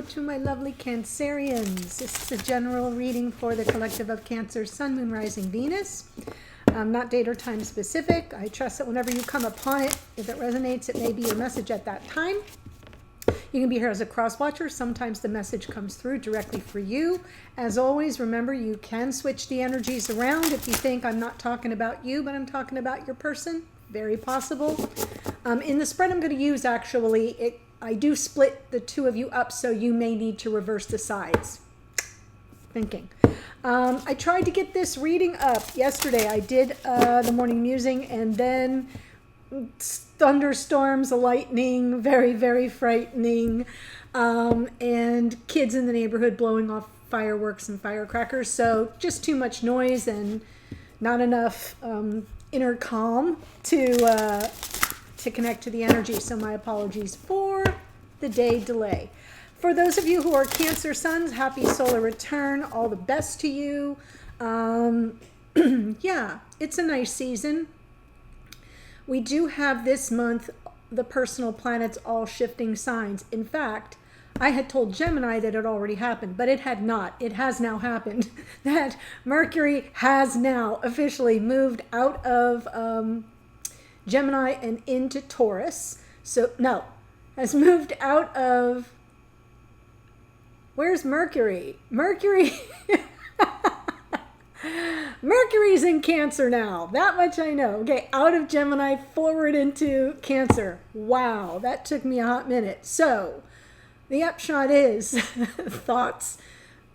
to my lovely Cancerians. This is a general reading for the collective of Cancer, Sun, Moon, Rising, Venus. Not date or time specific. I trust that whenever you come upon it, if it resonates, it may be your message at that time. You can be here as a cross watcher. Sometimes the message comes through directly for you. As always, remember, you can switch the energies around if you think I'm not talking about you, but I'm talking about your person. Very possible. In the spread I'm going to use, actually, I do split the two of you up, so you may need to reverse the sides. Thinking. I tried to get this reading up yesterday. I did the morning musing, and then thunderstorms, lightning, very, very frightening, and kids in the neighborhood blowing off fireworks and firecrackers. So just too much noise and not enough inner calm to connect to the energy. So my apologies for the day delay. For those of you who are Cancer Suns, happy solar return. All the best to you. Yeah, it's a nice season. We do have this month the personal planets all shifting signs. In fact, I had told Gemini that it already happened, but it had not. It has now happened. That Mercury has now officially moved out of Gemini and into Taurus. So, no, has moved out of... Where's Mercury? Mercury's in Cancer now. That much I know. Okay, out of Gemini, forward into Cancer. Wow, that took me a hot minute. So, the upshot is thoughts,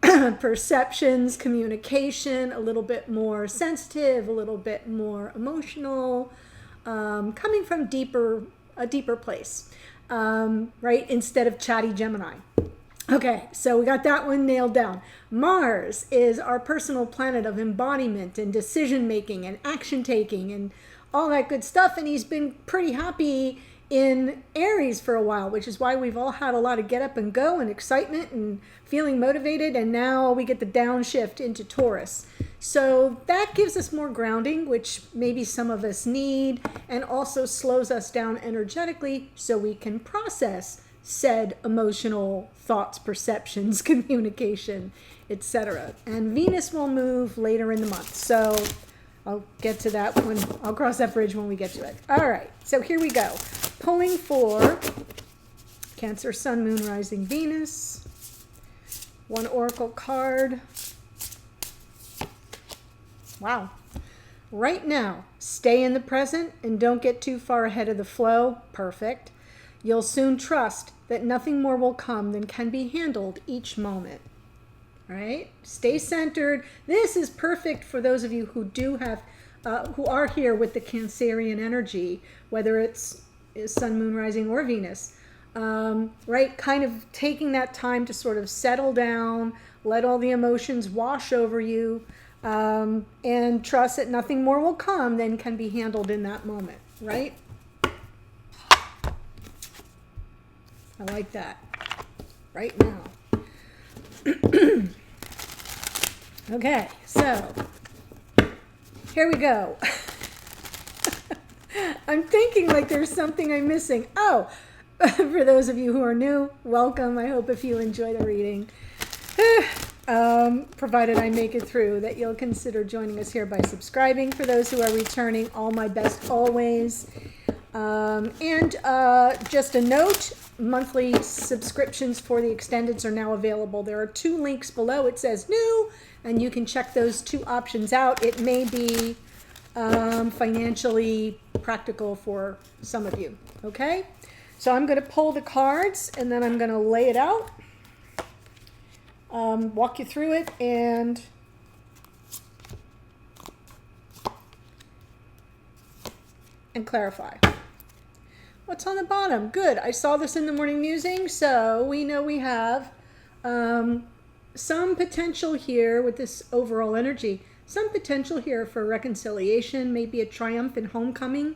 perceptions, communication, a little bit more sensitive, a little bit more emotional, coming from a deeper place, right? Instead of chatty Gemini. Okay, so we got that one nailed down. Mars is our personal planet of embodiment and decision making and action taking and all that good stuff. And he's been pretty happy in Aries for a while, which is why we've all had a lot of get up and go and excitement and feeling motivated. And now we get the downshift into Taurus. So that gives us more grounding, which maybe some of us need, and also slows us down energetically so we can process said emotional thoughts, perceptions, communication, etc. And Venus will move later in the month. So I'll get to that when I'll cross that bridge when we get to it. All right, so here we go. Pulling for Cancer, Sun, Moon, Rising, Venus. One oracle card. Wow. Right now, stay in the present and don't get too far ahead of the flow. Perfect. You'll soon trust that nothing more will come than can be handled each moment. Right? Stay centered. This is perfect for those of you who do have, who are here with the Cancerian energy, whether it's Sun, Moon, Rising, or Venus. Right? Kind of taking that time to sort of settle down, let all the emotions wash over you, and trust that nothing more will come than can be handled in that moment. Right? I like that. Right now. Okay, so here we go. I'm thinking like there's something I'm missing. Oh, for those of you who are new, welcome. I hope if you enjoy the reading, provided I make it through, that you'll consider joining us here by subscribing. For those who are returning, all my best always. And just a note, monthly subscriptions for the extendeds are now available. There are 2 links below. It says new, and you can check those 2 options out. It may be financially practical for some of you. Okay? So I'm going to pull the cards, and then I'm going to lay it out, walk you through it, and clarify. What's on the bottom? Good. I saw this in the morning musing, so we know we have some potential here with this overall energy. Some potential here for reconciliation, maybe a triumph and homecoming.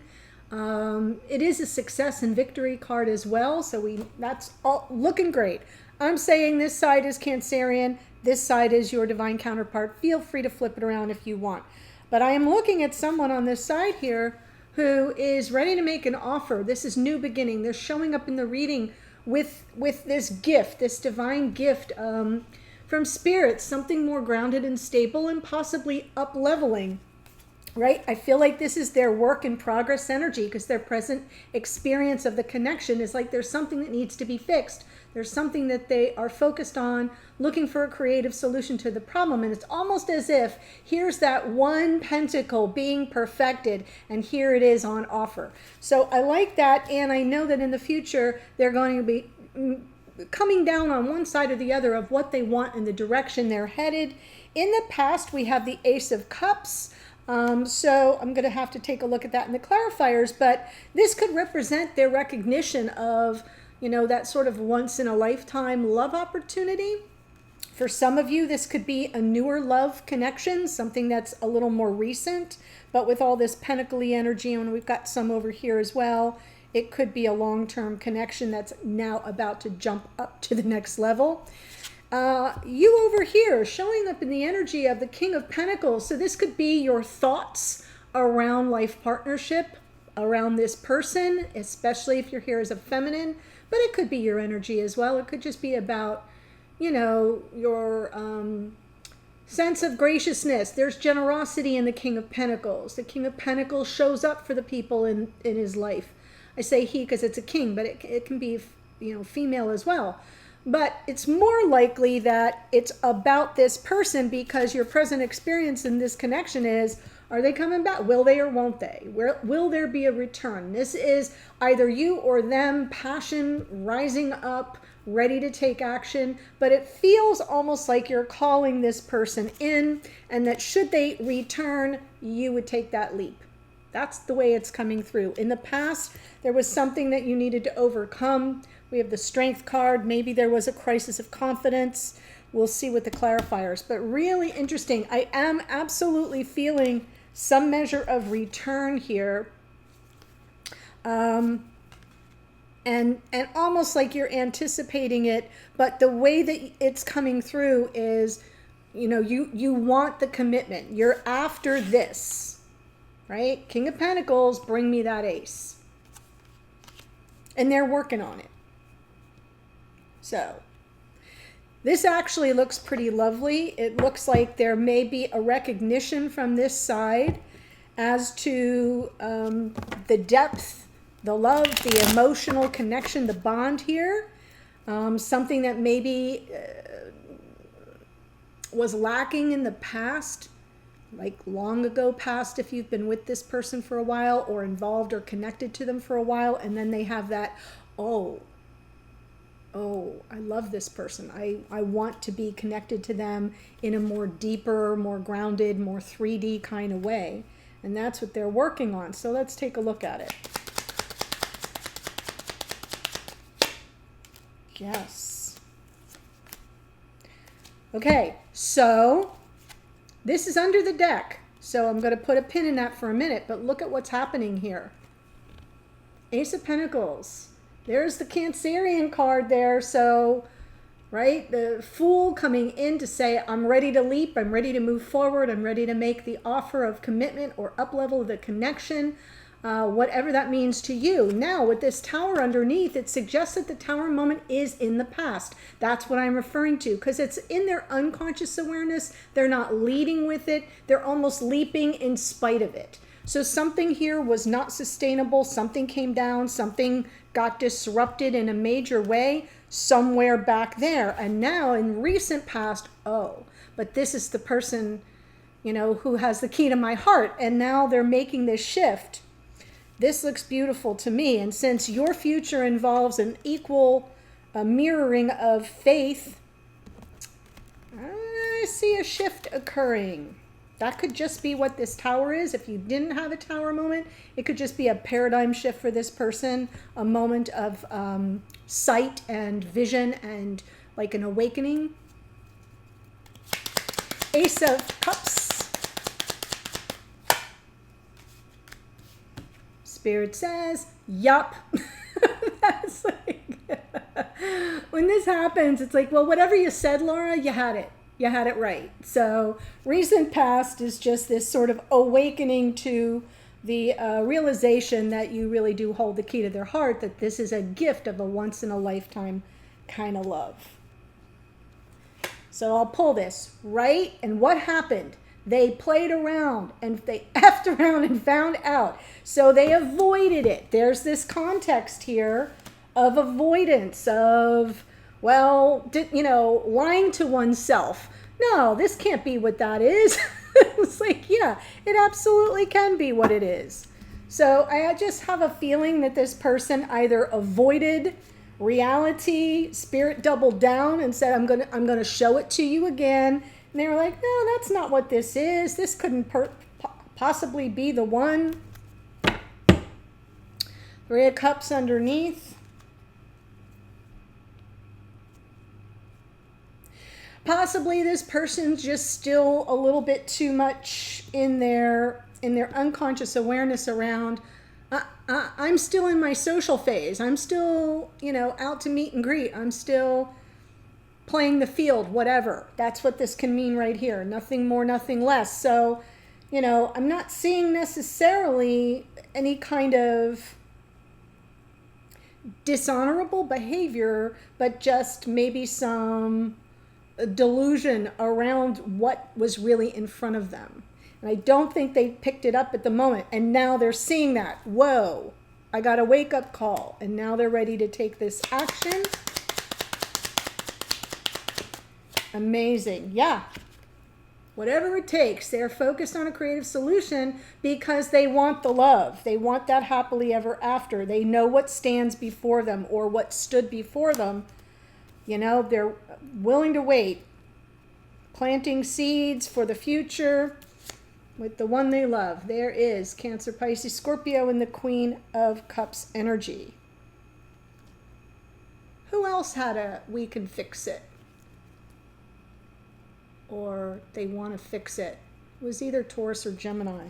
It is a success and victory card as well, so that's all looking great. I'm saying this side is Cancerian, this side is your divine counterpart. Feel free to flip it around if you want. But I am looking at someone on this side here who is ready to make an offer. This is new beginning. They're showing up in the reading with this gift, this divine gift from spirit, something more grounded and stable and possibly up-leveling. Right? I feel like this is their work in progress energy, because their present experience of the connection is like there's something that needs to be fixed. There's something that they are focused on, looking for a creative solution to the problem. And it's almost as if here's that one pentacle being perfected, and here it is on offer. So I like that. And I know that in the future, they're going to be coming down on one side or the other of what they want and the direction they're headed. In the past, we have the Ace of Cups. So I'm going to have to take a look at that in the clarifiers, but this could represent their recognition of, that sort of once in a lifetime love opportunity. For some of you, this could be a newer love connection, something that's a little more recent, but with all this pentacle-y energy, and we've got some over here as well, it could be a long-term connection that's now about to jump up to the next level. You over here showing up in the energy of the King of Pentacles. So this could be your thoughts around life partnership, around this person, especially if you're here as a feminine, but it could be your energy as well. It could just be about, your sense of graciousness. There's generosity in the King of Pentacles. The King of Pentacles shows up for the people in his life. I say he because it's a king, but it can be, female as well. But it's more likely that it's about this person, because your present experience in this connection is, are they coming back? Will they or won't they? Will there be a return? This is either you or them, passion rising up, ready to take action. But it feels almost like you're calling this person in, and that should they return, you would take that leap. That's the way it's coming through. In the past, there was something that you needed to overcome. We have the Strength card. Maybe there was a crisis of confidence. We'll see with the clarifiers. But really interesting. I am absolutely feeling some measure of return here. And almost like you're anticipating it. But the way that it's coming through is, you want the commitment. You're after this. Right? King of Pentacles, bring me that ace. And they're working on it. So, this actually looks pretty lovely. It looks like there may be a recognition from this side as to the depth, the love, the emotional connection, the bond here. Something that maybe was lacking in the past, like long ago past, if you've been with this person for a while or involved or connected to them for a while, and then they have that, oh, I love this person. I want to be connected to them in a more deeper, more grounded, more 3D kind of way. And that's what they're working on. So let's take a look at it. Yes. Okay, so this is under the deck. So I'm going to put a pin in that for a minute, but look at what's happening here. Ace of Pentacles. There's the Cancerian card there. So, right, the Fool coming in to say, I'm ready to leap. I'm ready to move forward. I'm ready to make the offer of commitment or up-level the connection, whatever that means to you. Now, with this Tower underneath, it suggests that the Tower moment is in the past. That's what I'm referring to, because it's in their unconscious awareness. They're not leading with it. They're almost leaping in spite of it. So something here was not sustainable. Something came down. Something got disrupted in a major way somewhere back there. And now in recent past, but this is the person, who has the key to my heart. And now they're making this shift. This looks beautiful to me. And since your future involves an equal mirroring of faith, I see a shift occurring. That could just be what this Tower is. If you didn't have a Tower moment, it could just be a paradigm shift for this person, a moment of sight and vision and like an awakening. Ace of Cups. Spirit says, yup. That's like, when this happens, it's like, well, whatever you said, Laura, you had it. You had it right. So recent past is just this sort of awakening to the realization that you really do hold the key to their heart, that this is a gift of a once-in-a-lifetime kind of love. So I'll pull this, right? And what happened? They played around and they effed around and found out. So they avoided it. There's this context here of avoidance, of, well, lying to oneself. No, this can't be what that is. It's like, yeah, it absolutely can be what it is. So I just have a feeling that this person either avoided reality, spirit doubled down and said, I'm gonna show it to you again. And they were like, no, that's not what this is. This couldn't possibly be the one. Three of Cups underneath. Possibly this person's just still a little bit too much in their unconscious awareness around, I'm still in my social phase. I'm still, out to meet and greet. I'm still playing the field, whatever. That's what this can mean right here. Nothing more, nothing less. So, I'm not seeing necessarily any kind of dishonorable behavior, but just maybe some delusion around what was really in front of them. And I don't think they picked it up at the moment. And now they're seeing that. Whoa, I got a wake-up call. And now they're ready to take this action. Amazing. Yeah. Whatever it takes. They're focused on a creative solution because they want the love. They want that happily ever after. They know what stands before them or what stood before them. They're willing to wait. Planting seeds for the future with the one they love. There is Cancer, Pisces, Scorpio, and the Queen of Cups energy. Who else had a we can fix it? Or they want to fix it? It was either Taurus or Gemini.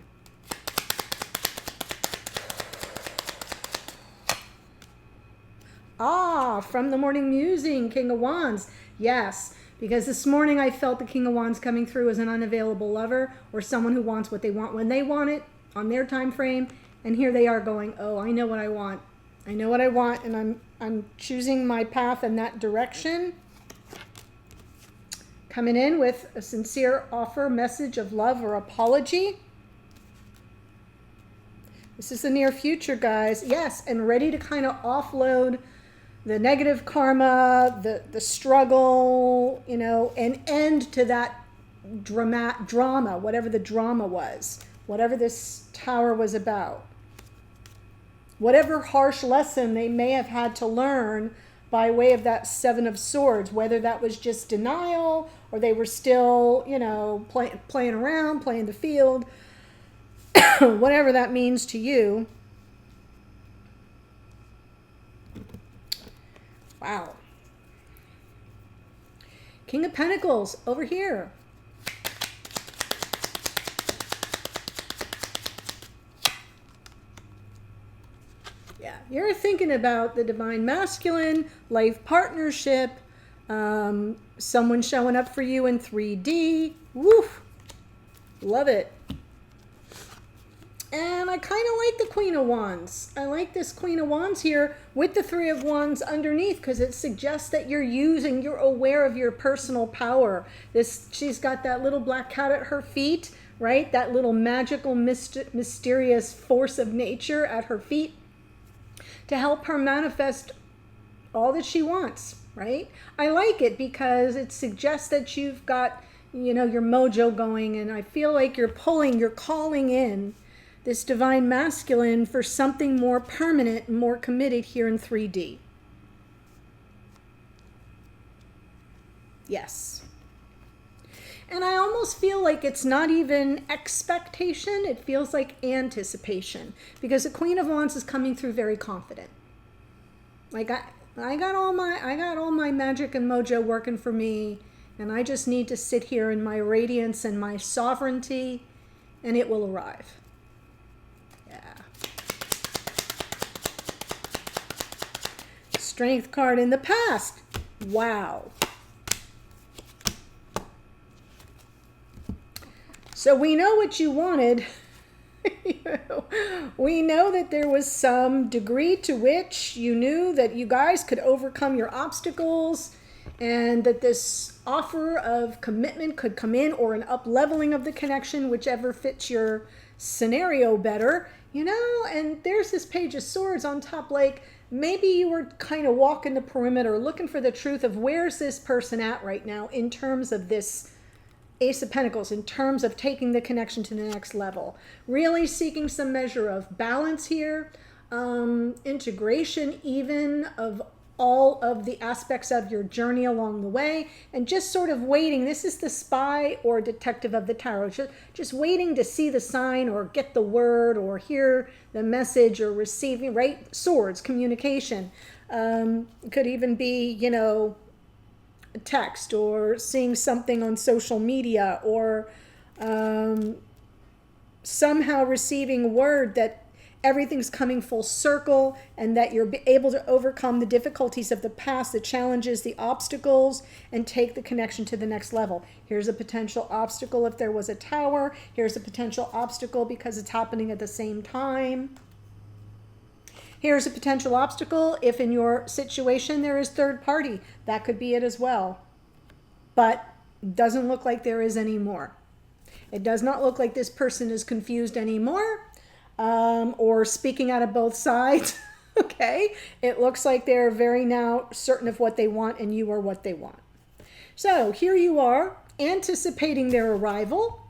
From the morning musing, King of Wands. Yes, because this morning I felt the King of Wands coming through as an unavailable lover or someone who wants what they want when they want it on their time frame. And here they are going, oh, I know what I want. I know what I want, and I'm choosing my path in that direction. Coming in with a sincere offer, message of love or apology. This is the near future, guys. Yes, and ready to kind of offload the negative karma, the struggle, an end to that drama, whatever the drama was, whatever this tower was about. Whatever harsh lesson they may have had to learn by way of that Seven of Swords, whether that was just denial or they were still, playing around, playing the field, whatever that means to you. Wow. King of Pentacles over here. Yeah, you're thinking about the divine masculine, life partnership, someone showing up for you in 3D. Woof. Love it. And I kind of like the Queen of Wands. I like this Queen of Wands here with the Three of Wands underneath because it suggests that you're aware of your personal power. She's got that little black cat at her feet, right? That little magical, mysterious force of nature at her feet to help her manifest all that she wants, right? I like it because it suggests that you've got, your mojo going, and I feel like you're calling in this divine masculine for something more permanent and more committed here in 3D. Yes. And I almost feel like it's not even expectation. It feels like anticipation because the Queen of Wands is coming through very confident. Like I got all my magic and mojo working for me, and I just need to sit here in my radiance and my sovereignty, and it will arrive. Strength card in the past. Wow. So we know what you wanted. We know that there was some degree to which you knew that you guys could overcome your obstacles and that this offer of commitment could come in, or an up-leveling of the connection, whichever fits your scenario better, and there's this Page of Swords on top. Like, maybe you were kind of walking the perimeter looking for the truth of where's this person at right now in terms of this Ace of Pentacles, in terms of taking the connection to the next level. Really seeking some measure of balance here, integration even of all of the aspects of your journey along the way, and just sort of waiting. This is the spy or detective of the tarot, just waiting to see the sign or get the word or hear the message or receiving, right? Swords, communication. It could even be, a text or seeing something on social media, or somehow receiving word that everything's coming full circle and that you're able to overcome the difficulties of the past, the challenges, the obstacles, and take the connection to the next level. Here's a potential obstacle if there was a tower. Here's a potential obstacle because it's happening at the same time. Here's a potential obstacle if in your situation there is third party. That could be it as well. But it doesn't look like there is anymore. It does not look like this person is confused anymore, or speaking out of both sides. Okay? It looks like they're very now certain of what they want, and you are what they want. So here you are, anticipating their arrival,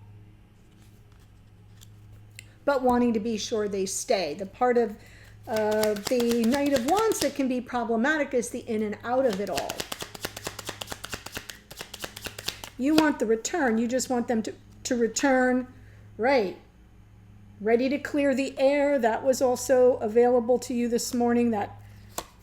but wanting to be sure they stay. The part of the Knight of Wands that can be problematic is the in and out of it all. You want the return. You just want them to return, right? Ready to clear the air. That was also available to you this morning, that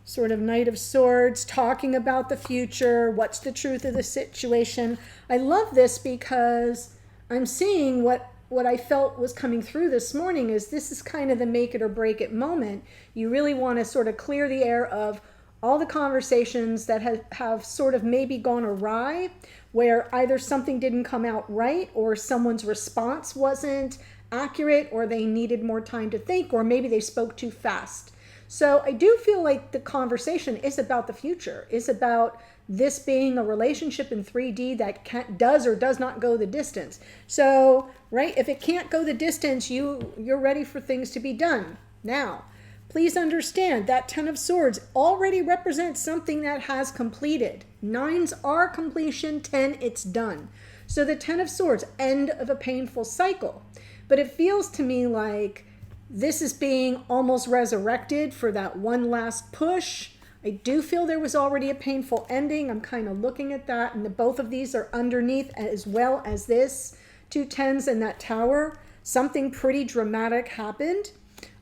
sort of Knight of Swords, talking about the future. What's the truth of the situation? I love this because I'm seeing what I felt was coming through this morning is this is kind of the make it or break it moment. You really want to sort of clear the air of all the conversations that have sort of maybe gone awry, where either something didn't come out right, or someone's response wasn't accurate, or they needed more time to think, or maybe they spoke too fast. So I do feel like the conversation is about the future, is about this being a relationship in 3D that does or does not go the distance. So, right, if it can't go the distance, you're ready for things to be done. Now, please understand that 10 of Swords already represents something that has completed. 9s are completion, 10, it's done. So the 10 of Swords, end of a painful cycle. But it feels to me like this is being almost resurrected for that one last push. I do feel there was already a painful ending. I'm kind of looking at that, and both of these are underneath, as well as this. 2 10s and that tower. Something pretty dramatic happened.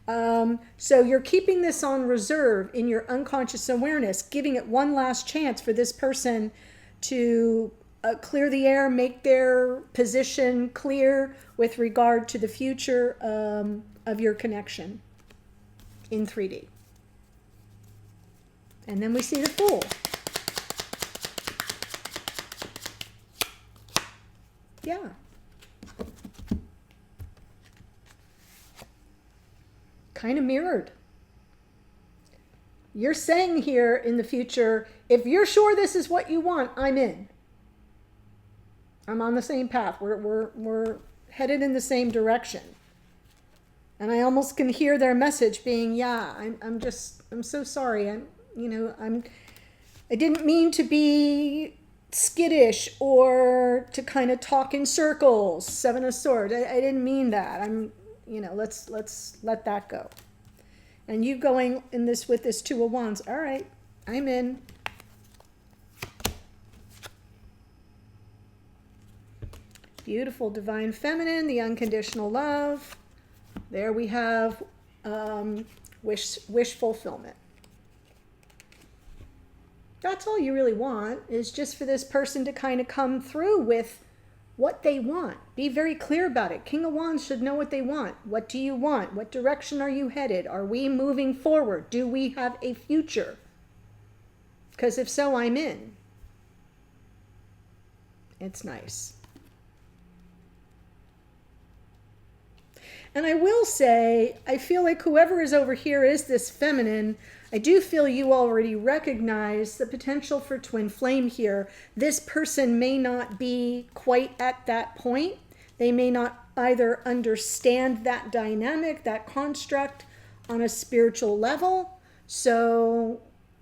So you're keeping this on reserve in your unconscious awareness, giving it one last chance for this person to clear the air, make their position clear with regard to the future of your connection in 3D. And then we see the Fool. Yeah. Kind of mirrored. You're saying here in the future, if you're sure this is what you want, I'm in. I'm on the same path. We're headed in the same direction. And I almost can hear their message being, yeah, I'm so sorry. I didn't mean to be skittish or to kind of talk in circles. 7 of Swords. I didn't mean that. Let's let that go. And you going in this with this 2 of Wands. All right, I'm in. Beautiful Divine Feminine, the unconditional love. There we have wish fulfillment. That's all you really want, is just for this person to kind of come through with what they want. Be very clear about it. King of Wands should know what they want. What do you want? What direction are you headed? Are we moving forward? Do we have a future? Because if so, I'm in. It's nice. And I will say, I feel like whoever is over here is this feminine. I do feel you already recognize the potential for twin flame here. This person may not be quite at that point. They may not either understand that dynamic, that construct on a spiritual level. So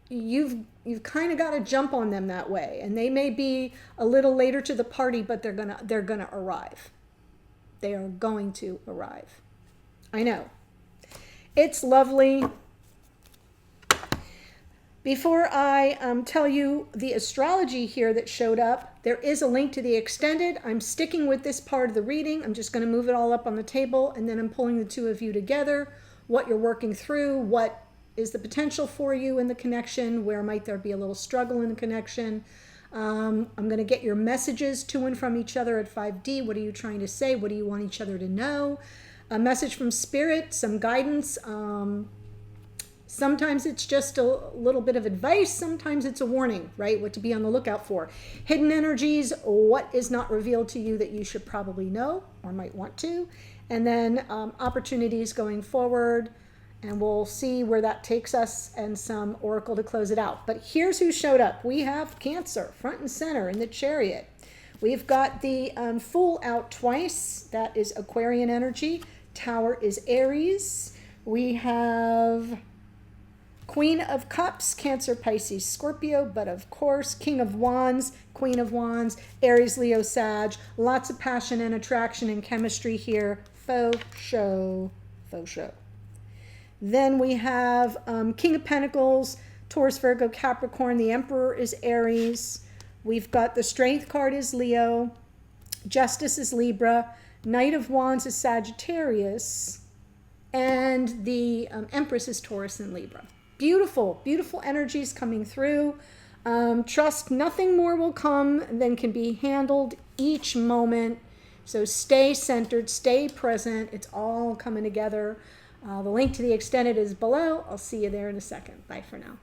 you've kind of got to jump on them that way. And they may be a little later to the party, but they're gonna arrive. They are going to arrive. I know. It's lovely. Before I tell you the astrology here that showed up, there is a link to the extended. I'm sticking with this part of the reading. I'm just going to move it all up on the table, and then I'm pulling the two of you together, what you're working through, what is the potential for you in the connection, where might there be a little struggle in the connection. I'm going to get your messages to and from each other at 5D. What are you trying to say? What do you want each other to know? A message from spirit, some guidance. Sometimes it's just a little bit of advice. Sometimes it's a warning, right? What to be on the lookout for. Hidden energies, what is not revealed to you that you should probably know or might want to. And then opportunities going forward. And we'll see where that takes us and some oracle to close it out. But here's who showed up. We have Cancer front and center in the Chariot. We've got the Fool out twice. That is Aquarian energy. Tower is Aries. We have Queen of Cups, Cancer, Pisces, Scorpio, but of course, King of Wands, Queen of Wands, Aries, Leo, Sag. Lots of passion and attraction and chemistry here. Faux show, faux show. Then we have King of Pentacles, Taurus, Virgo, Capricorn. The Emperor is Aries. We've got the Strength card is Leo. Justice is Libra. Knight of Wands is Sagittarius. And the Empress is Taurus and Libra. Beautiful, beautiful energies coming through. Trust nothing more will come than can be handled each moment. So stay centered, stay present. It's all coming together. The link to the extended is below. I'll see you there in a second. Bye for now.